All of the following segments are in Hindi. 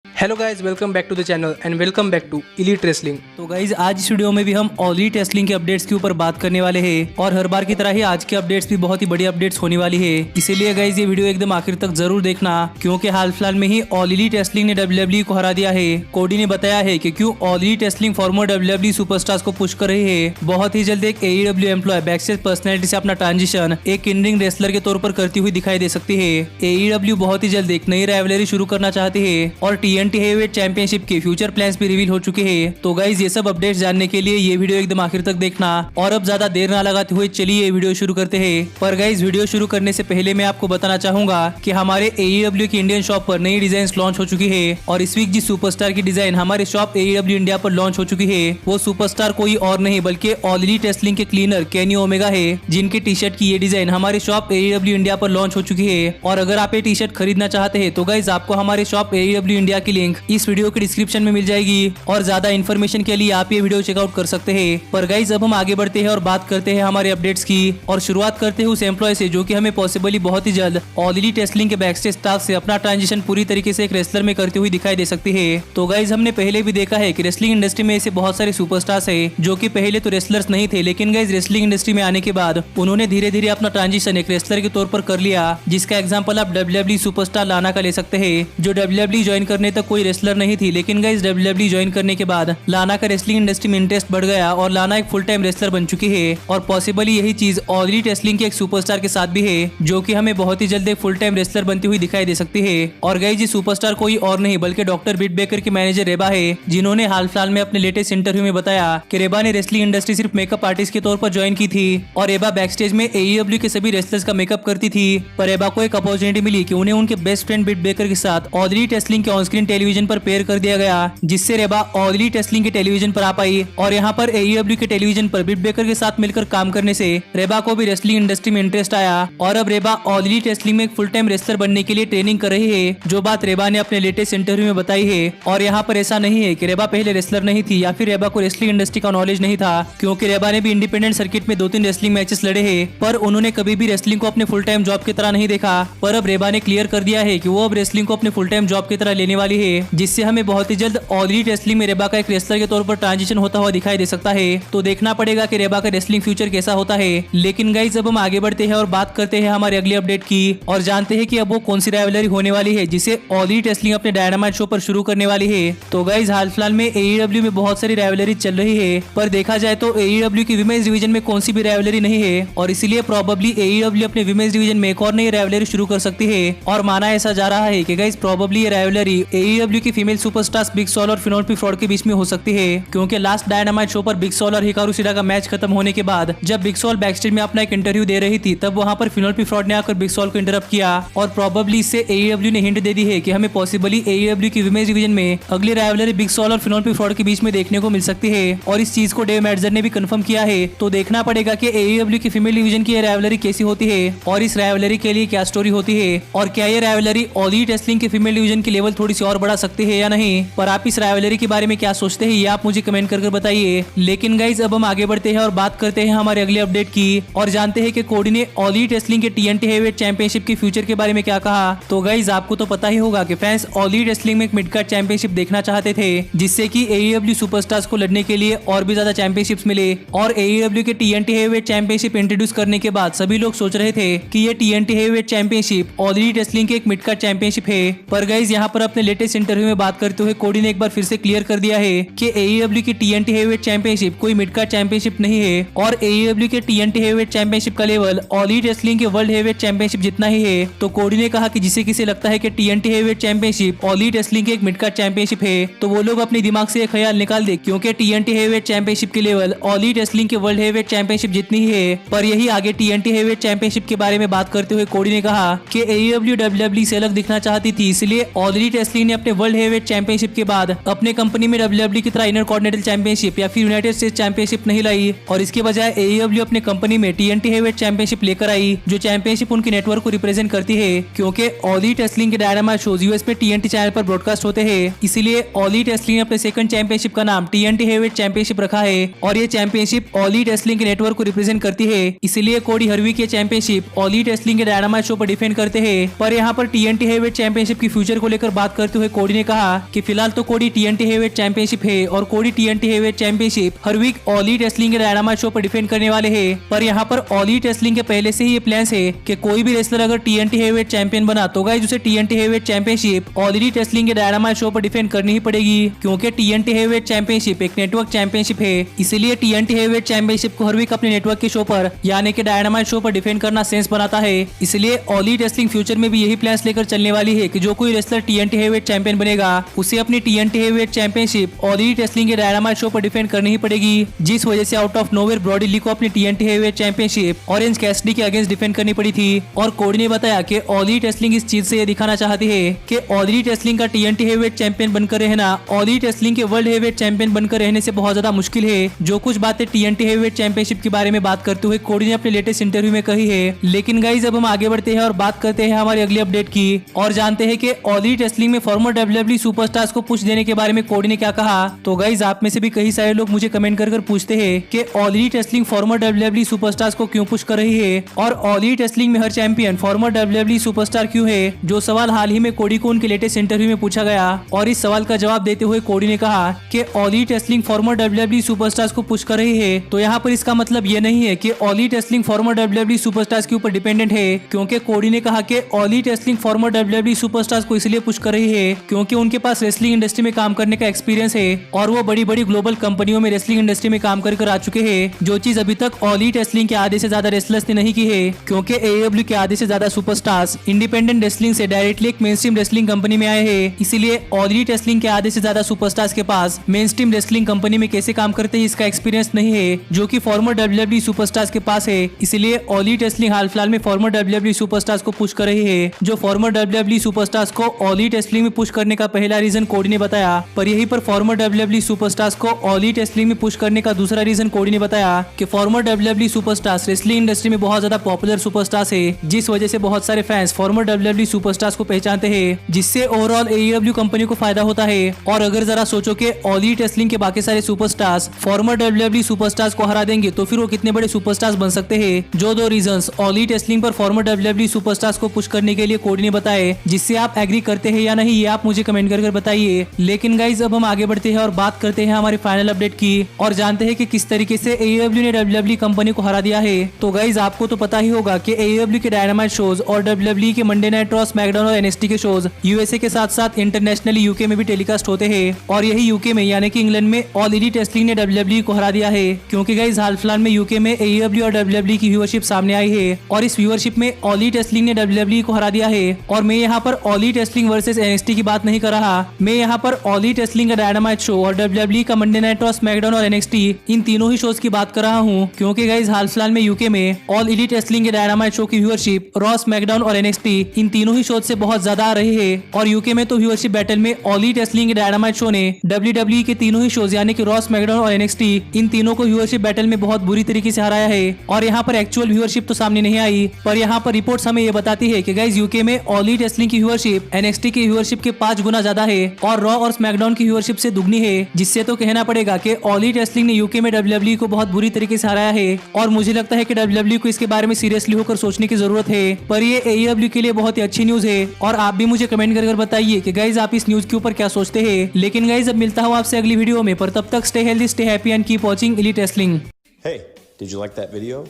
Hello guys, welcome back to the channel and welcome back to elite wrestling. तो गाइज आज इस वीडियो में भी हम ऑल एलीट रेसलिंग के अपडेट्स के ऊपर बात करने वाले हैं और हर बार की तरह ही आज के अपडेट्स भी बहुत ही बड़ी अपडेट्स होने वाली है। इसीलिए गाइज ये वीडियो एकदम आखिर तक जरूर देखना, क्योंकि हाल फिलहाल में ही ऑल एलीट रेसलिंग ने WWE को हरा दिया है। कोडी ने बताया है कि क्यों all elite wrestling farmer WWE superstars को पुश कर रही है। बहुत ही जल्द एक AEW एम्प्लॉय बैकस्टेज पर्सनैलिटी से अपना ट्रांजिशन एक इन रिंग रेसलर के तौर पर करती हुई दिखाई दे सकती है। AEW बहुत ही जल्द एक नई राइवलरी शुरू करना चाहती है और TNT हेवीवेट चैंपियनशिप के फ्यूचर प्लान्स भी रिवील हो चुके हैं। तो गाइज ये सब अपडेट्स जानने के लिए ये वीडियो एकदम आखिर तक देखना और अब ज्यादा देर ना लगाते हुए चलिए ये वीडियो शुरू करते हैं। पर गाइज वीडियो शुरू करने से पहले मैं आपको बताना चाहूंगा कि हमारे AEW की इंडियन शॉप पर नई डिजाइन लॉन्च हो चुकी है और इस वीक जिस सुपरस्टार की डिजाइन हमारे शॉप AEW इंडिया पर लॉन्च हो चुकी है वो सुपरस्टार कोई और नहीं बल्कि ऑल एलीट रेसलिंग के क्लीनर केनी ओमेगा है, जिनके टी शर्ट की ये डिजाइन हमारे शॉप AEW इंडिया पर लॉन्च हो चुकी है। और अगर आप ये टी शर्ट खरीदना चाहते हैं तो गाइज आपको हमारे शॉप AEW इंडिया की लिंक इस वीडियो के डिस्क्रिप्शन में मिल जाएगी और ज्यादा इन्फॉर्मेशन के लिए आप ये वीडियो चेकआउट कर सकते हैं। पर गाइज अब हम आगे बढ़ते हैं और बात करते हैं हमारे अपडेट्स की और शुरुआत करते हैं उस एम्प्लॉय से जो कि हमें पॉसिबली बहुत ही जल्द ऑल एलीट रेसलिंग के बैकस्टेज स्टाफ से अपना ट्रांजिशन पूरी तरीके से एक रेसलर में करती हुई दिखाई दे सकती है। तो गाइज हमने पहले भी देखा है कि रेसलिंग इंडस्ट्री में ऐसे बहुत सारे सुपरस्टार्स है जो कि पहले तो रेसलर्स नहीं थे, लेकिन गाइज रेसलिंग इंडस्ट्री में आने के बाद उन्होंने धीरे धीरे अपना ट्रांजिशन एक रेसलर के तौर पर कर लिया, जिसका एग्जाम्पल आप WWE सुपरस्टार लाना का ले सकते हैं, जो WWE ज्वाइन करने तक कोई रेसलर नहीं थी, लेकिन गाइज WWE ज्वाइन करने के बाद लाना का रेसलिंग इंडस्ट्री में इंटरेस्ट बढ़ गया और लाना एक फुल टाइम रेसलर बन चुकी है। और पॉसिबली यही चीज ऑल एलीट रेसलिंग के एक सुपरस्टार के साथ भी है, जो कि हमें बहुत ही जल्द एक फुल टाइम रेसलर बनती हुई दिखाई दे सकती है। और गाइज ये सुपरस्टार कोई और नहीं बल्कि डॉक्टर बिट बेकर के मैनेजर रेबा है, जिन्होंने हाल फिलहाल में अपने लेटेस्ट इंटरव्यू में बताया कि रेबा ने रेसलिंग इंडस्ट्री सिर्फ मेकअप आर्टिस्ट के तौर पर ज्वाइन की थी और रेबा बैकस्टेज में AEW के सभी रेसलर्स का मेकअप करती थी। पर रेबा को एक अपॉर्चुनिटी मिली कि उन्हें उनके बेस्ट फ्रेंड बिट बेकर के साथ ऑल एलीट रेसलिंग के ऑन स्क्रीन टेलीविजन पर पेयर कर दिया गया, जिससे रेबा ऑल एलीट रेसलिंग के टेलीविजन पर आ पाई। और यहाँ पर AEW के टेलीविजन पर बिट बेकर के साथ मिलकर काम करने से रेबा को भी रेसलिंग इंडस्ट्री में इंटरेस्ट आया और अब रेबा ऑल एलीट रेसलिंग में एक फुल टाइम रेसलर बनने के लिए ट्रेनिंग कर रही है, जो बात रेबा ने अपने लेटेस्ट इंटरव्यू में बताई है। और यहाँ पर ऐसा नहीं है कि रेबा पहले रेसलर नहीं थी या फिर रेबा को रेसलिंग इंडस्ट्री का नॉलेज नहीं था, क्योंकि रेबा ने भी इंडिपेंडेंट सर्किट में 2-3 रेसलिंग मैचेस लड़े हैं, पर उन्होंने कभी भी रेसलिंग को अपने फुल टाइम जॉब की तरह नहीं देखा। पर अब रेबा ने क्लियर कर दिया है कि वो अब रेसलिंग को अपने फुल टाइम जॉब की तरह लेने वाली है, जिससे हमें बहुत ही जल्द ऑल एलीट रेसलिंग में रेबा का एक रेसलर के तौर पर ट्रांजिशन होता हुआ दिखाई दे सकता है। तो देखना पड़ेगा कि रेबा का रेसलिंग फ्यूचर कैसा होता है। लेकिन गाइस अब हम आगे बढ़ते हैं और बात करते हैं हमारे अगले अपडेट की और जानते हैं कि अब वो कौन सी राइवलरी होने वाली है जिसे ऑल एलीट रेसलिंग अपने डायनामाइट शो पर शुरू करने वाली है। तो गाइस हाल फिलहाल में AEW में बहुत सारी राइवलरी चल रही है, पर देखा जाए तो AEW की विमेंस डिवीजन में कौन सी भी राइवलरी नहीं है और इसीलिए प्रोबेबली AEW अपने विमेंस डिवीजन में एक और नई राइवलरी शुरू कर सकती है। और माना ऐसा जा रहा है कि गाइस प्रोबेबली ये राइवलरी AEW की फीमेल सुपरस्टार्स बिग सोल और फिनोलेपी फ्रॉड के बीच में हो सकती है, क्योंकि लास्ट डायनामाइट शो पर बिग सोल और हिकारू शिरा का मैच खत्म होने के बाद जब बिग सोल बैकस्टेज में अपना एक इंटरव्यू दे रही थी, तब वहां पर फिनोलेपी फ्रॉड ने आकर बिग सोल को इंटरप्ट किया और प्रोबेबली इससे AEW ने हिंट दे दी है कि हमें पॉसिबली AEW की विमेंस डिवीजन में अगली राइवलरी बिग सोल और फिनोलेपी फ्रॉड के बीच में देखने को मिल सकती है। और इस चीज को डेव मैडजर ने भी कंफर्म किया है। तो देखना पड़ेगा कि AEW की फीमेल डिवीजन की राइवलरी कैसी होती है और इस राइवलरी के लिए क्या स्टोरी होती है और क्या ये राइवलरी ऑल एलीट रेसलिंग के फीमेल डिवीजन की लेवल थोड़ी सी और बढ़ा सकती है या नहीं। पर आप इस राइवलरी के बारे में क्या सोचते हैं ये आप मुझे कमेंट करके बताइए। लेकिन गाइज अब हम आगे बढ़ते हैं और बात करते हैं हमारे अगले अपडेट की और जानते हैं कि कोडी ने ऑल एलीट रेसलिंग के TNT हेवीवेट चैंपियनशिप के फ्यूचर के बारे में क्या कहा। तो गाइज आपको तो पता ही होगा कि फैंस ऑल एलीट रेसलिंग में एक मिड कार्ड चैंपियनशिप देखना चाहते थे, जिससे कि AEW सुपरस्टार्स को लड़ने के लिए और भी ज्यादा चैंपियनशिप्स मिले। और AEW के TNT हेवीवेट चैंपियनशिप इंट्रोड्यूस करने के बाद सभी लोग सोच रहे थे कि ये TNT heavyweight championship all elite wrestling के एक मिड कार्ड चैंपियनशिप है। पर गाइज यहाँ पर अपने लेटेस्ट इंटरव्यू में बात करते हुए कोडी ने एक बार फिर से क्लियर कर दिया है कि AEW की TNT हेवीवेट चैंपियनशिप कोई मिड कार्ड चैंपियनशिप नहीं है और AEW के TNT हेवीवेट चैंपियनशिप का लेवल ऑल एलीट रेसलिंग के वर्ल्ड हेवीवेट चैंपियनशिप जितना ही है। तो कोडी ने कहा कि जिसे किसे लगता है कि TNT heavyweight championship all elite wrestling की एक मिड कार्ड चैंपियनशिप है, तो वो लोग अपने दिमाग से ये ख्याल निकाल दे, क्योंकि TNT हेवीवेट चैंपियनशिप की लेवल ऑल एलीट रेसलिंग के वर्ल्ड हेवीवेट चैंपियनशिप जितनी ही है। पर यही आगे TNT हेवीवेट चैंपियनशिप के बारे में बात करते हुए कोडी ने कहा कि AEW WWE से अलग दिखना चाहती थी, इसलिए ऑल एलीट रेसलिंग ने अपने वर्ल्ड हेवीवेट चैंपियनशिप के बाद अपने कंपनी में WWE की तरह इंटर कॉन्टिनेंटल चैंपियनशिप या फिर यूनाइटेड स्टेट्स चैंपियनशिप नहीं लाई और इसके बजाय AEW अपने कंपनी में TNT हेवीवेट चैंपियनशिप लेकर आई, जो चैंपियनशिप उनके नेटवर्क को रिप्रेजेंट करती है, क्योंकि ऑल एलीट रेसलिंग के डायनामाइट शोज यूएस में TNT चैनल पर ब्रॉडकास्ट होते हैं। इसीलिए ऑल एलीट रेसलिंग ने अपने सेकंड चैंपियनशिप का नाम TNT हेवीवेट चैंपियनशिप रखा है और ये चैंपियनशिप ऑल एलीट रेसलिंग के नेटवर्क को रिप्रेजेंट करती है। इसीलिए कोडी हर वीक ये चैंपियनशिप ऑल एलीट रेसलिंग के डायनामाइट शो पर डिफेंड करते हैं। पर यहाँ पर TNT हेवीवेट चैंपियनशिप की फ्यूचर को लेकर बात करते करते हुए कोडी ने कहा कि फिलहाल तो कोडी TNT हेवीवेट चैंपियनशिप है और कोडी TNT हेवीवेट चैंपियनशिप हर वीक ऑल एलीट रेसलिंग के डायनामाइट शो पर डिफेंड करने वाले हैं। पर यहाँ पर ऑल एलीट रेसलिंग के पहले से ही ये प्लान है कि कोई भी रेसलर अगर TNT हेवीवेट चैंपियन बना तो गाइस उसे TNT heavyweight championship all elite wrestling के डायनामाइट शो पर डिफेंड करनी ही पड़ेगी, क्योंकि TNT हेवीवेट चैंपियनशिप एक नेटवर्क चैंपियनशिप है। इसलिए TNT हेवीवेट चैंपियनशिप को हर वीक अपने नेटवर्क के शो पर यानी कि डायनामाइट शो पर डिफेंड करना सेंस बनाता है। इसलिए ऑल एलीट रेसलिंग फ्यूचर में भी यही प्लान्स लेकर चलने वाली है कि जो कोई रेसलर TNT हेवीवेट चैंपियन बनेगा उसे अपनी TNT heavyweight championship all elite wrestling के डायनामाइट शो पर डिफेंड करनी ही पड़ेगी, जिस वजह से आउट ऑफ नोवेयर ब्रॉडी ली को अपनी TNT heavyweight championship orange Cassidy के अगेंस्ट डिफेंड करनी पड़ी थी। और कोडी ने बताया कि ऑल एलीट रेसलिंग इस चीज से ये दिखाना चाहती है कि ऑल एलीट रेसलिंग का TNT हेवीवेट चैंपियन बनकर रहना ऑल एलीट रेसलिंग के वर्ल्ड हेवीवेट चैंपियन बनकर रहने से बहुत ज्यादा मुश्किल है। जो कुछ बातें TNT हेवीवेट चैंपियनशिप के बारे में बात करते हुए कोडी ने अपने लेटेस्ट इंटरव्यू में कही है। लेकिन गाइस अब हम आगे बढ़ते हैं और बात करते हैं हमारी अगली अपडेट की और जानते हैं कि ऑल एलीट रेसलिंग में फॉर्मर WWE सुपरस्टार्स को पुश देने के बारे में कोडी ने क्या कहा। तो गाइस आप में से भी कई सारे लोग मुझे कमेंट कर पूछते हैं कि all elite wrestling farmer WWE superstars को क्यों पुश कर रही है और ऑल एलीट रेसलिंग में हर चैंपियन फॉर्मर WWE सुपरस्टार क्यों है। जो सवाल हाल ही में कोडी को उनके लेटेस्ट इंटरव्यू में पूछा गया और इस सवाल का जवाब देते हुए कोडी ने कहा कि all elite wrestling farmer WWE superstars को पुश कर रही है। तो यहाँ पर इसका मतलब ये नहीं है कि all elite wrestling farmer WWE superstars के ऊपर डिपेंडेंट है, क्योंकि कोडी ने कहा कि all elite wrestling farmer WWE superstars को इसलिए पुश कर रही है क्योंकि उनके पास रेसलिंग इंडस्ट्री में काम करने का एक्सपीरियंस है और वो बड़ी बड़ी ग्लोबल कंपनियों में रेसलिंग इंडस्ट्री में काम कर आ चुके हैं, जो चीज अभी तक ऑल एलीट रेसलिंग के आधे से ज्यादा रेसलर्स ने नहीं की है। क्योंकि AEW के आधे से ज्यादा सुपरस्टार्स इंडिपेंडेंट रेसलिंग से डायरेक्टली एक मेन स्ट्रीम रेसलिंग कंपनी में आए हैं, इसीलिए ऑल एलीट रेसलिंग के आधे से ज्यादा सुपरस्टार्स के पास मेन स्ट्रीम रेसलिंग कंपनी में कैसे काम करते हैं इसका एक्सपीरियंस नहीं है, जो कि फॉर्मर WWE सुपरस्टार्स के पास है। इसलिए ऑल एलीट रेसलिंग हाल फिलहाल में फॉर्मर WWE सुपरस्टार्स को पुश कर रही है। जो फॉर्मर WWE सुपरस्टार्स को ऑल एलीट रेसलिंग में पुश करने का पहला रीजन कोडी ने बताया, पर यहीं पर फॉर्मर WWE सुपरस्टार्स को ऑल एलीट रेसलिंग में पुश करने का दूसरा रीजन कोडी ने बताया कि farmer WWE superstars wrestling industry में बहुत ज्यादा पॉपुलर सुपरस्टार्स है, जिस वजह से बहुत सारे फैंस फॉर्मर WWE सुपरस्टार्स को पहचानते हैं, जिससे ओवरऑल AEW कंपनी को फायदा होता है। और अगर जरा सोचो कि ऑल एलीट रेसलिंग के बाकी सारे सुपरस्टार्स फॉर्मर WWE सुपरस्टार्स को हरा देंगे तो फिर वो कितने बड़े सुपरस्टार्स बन सकते हैं। जो दो रीजंस ऑल एलीट रेसलिंग पर फॉर्मर WWE सुपरस्टार्स को पुश करने के लिए कोडी ने बताए, जिससे आप एग्री करते हैं या नहीं ये आप मुझे कमेंट कर बताइए। लेकिन गाइज अब हम आगे बढ़ते हैं और बात करते हैं हमारी फाइनल अपडेट की और जानते हैं कि किस तरीके से AEW ने WWE कंपनी को हरा दिया है। तो गाइज आपको तो पता ही होगा कि AEW के डायनामाइट शोज और WWE के मंडे नाइट रॉ, स्मैकडाउन और NXT के शोज USA के साथ साथ इंटरनेशनली UK में भी टेलीकास्ट होते हैं और यही UK में यानी कि इंग्लैंड में ऑल एलीट रेसलिंग ने WWE को हरा दिया है, क्योंकि गाइज हाल फिलहाल में UK में AEW और WWE की व्यूअरशिप सामने आई है और इस व्यूअरशिप में ऑल एलीट रेसलिंग ने WWE को हरा दिया है। और मैं यहाँ पर all elite wrestling versus NXT की बात नहीं कर रहा, मैं यहाँ पर ऑल एलीट रेसलिंग का डायनामाइट शो और WWE का मंडे नाइट रॉ, स्मैकडाउन और NXT इन तीनों ही शोज की बात कर रहा हूँ, क्योंकि गाइज हाल फिलहाल में UK में ऑल एलीट रेसलिंग के डायनामाइट शो की व्यूअरशिप रॉ, स्मैकडाउन और NXT इन तीनों ही शोज से बहुत ज्यादा आ रही है। और UK में तो व्यूअरशिप बैटल में ऑल एलीट रेसलिंग के डायनामाइट शो ने WWE के तीनों ही शोज यानी कि रॉ, स्मैकडाउन और NXT इन तीनों को व्यूअरशिप बैटल में बहुत बुरी तरीके से हराया है। और यहाँ पर एक्चुअल व्यूअरशिप तो सामने नहीं आई, पर यहाँ पर रिपोर्ट्स हमें ये बताती है कि गाइज UK में ऑल एलीट रेसलिंग की व्यूअरशिप NXT की व्यूअरशिप के 5 गुना ज्यादा है और रॉ और स्मैकडाउन की व्यूअरशिप से दुगनी है, जिससे तो कहना पड़ेगा कि ऑल एलीट रेसलिंग ने UK में WWE को बहुत बुरी तरीके से हराया है। और मुझे लगता है कि WWE को इसके बारे में सीरियसली होकर सोचने की जरूरत है। पर ये AEW के लिए बहुत ही अच्छी न्यूज है और आप भी मुझे कमेंट कर बताइए कि गाइज आप इस न्यूज के ऊपर क्या सोचते हैं। लेकिन गाइज अब मिलता हूँ आपसे अगली वीडियो में, पर तब तक stay healthy, stay happy and keep watching elite wrestling. Hey, did you like that video?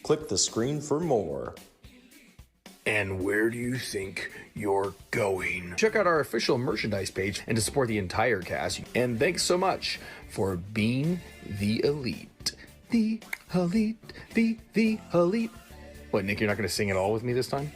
Click the screen for more. And where do you think you're going? Check out our official merchandise page and to support the entire cast. And thanks so much for being the elite. The elite, the elite. What, Nick, you're not going to sing it all with me this time?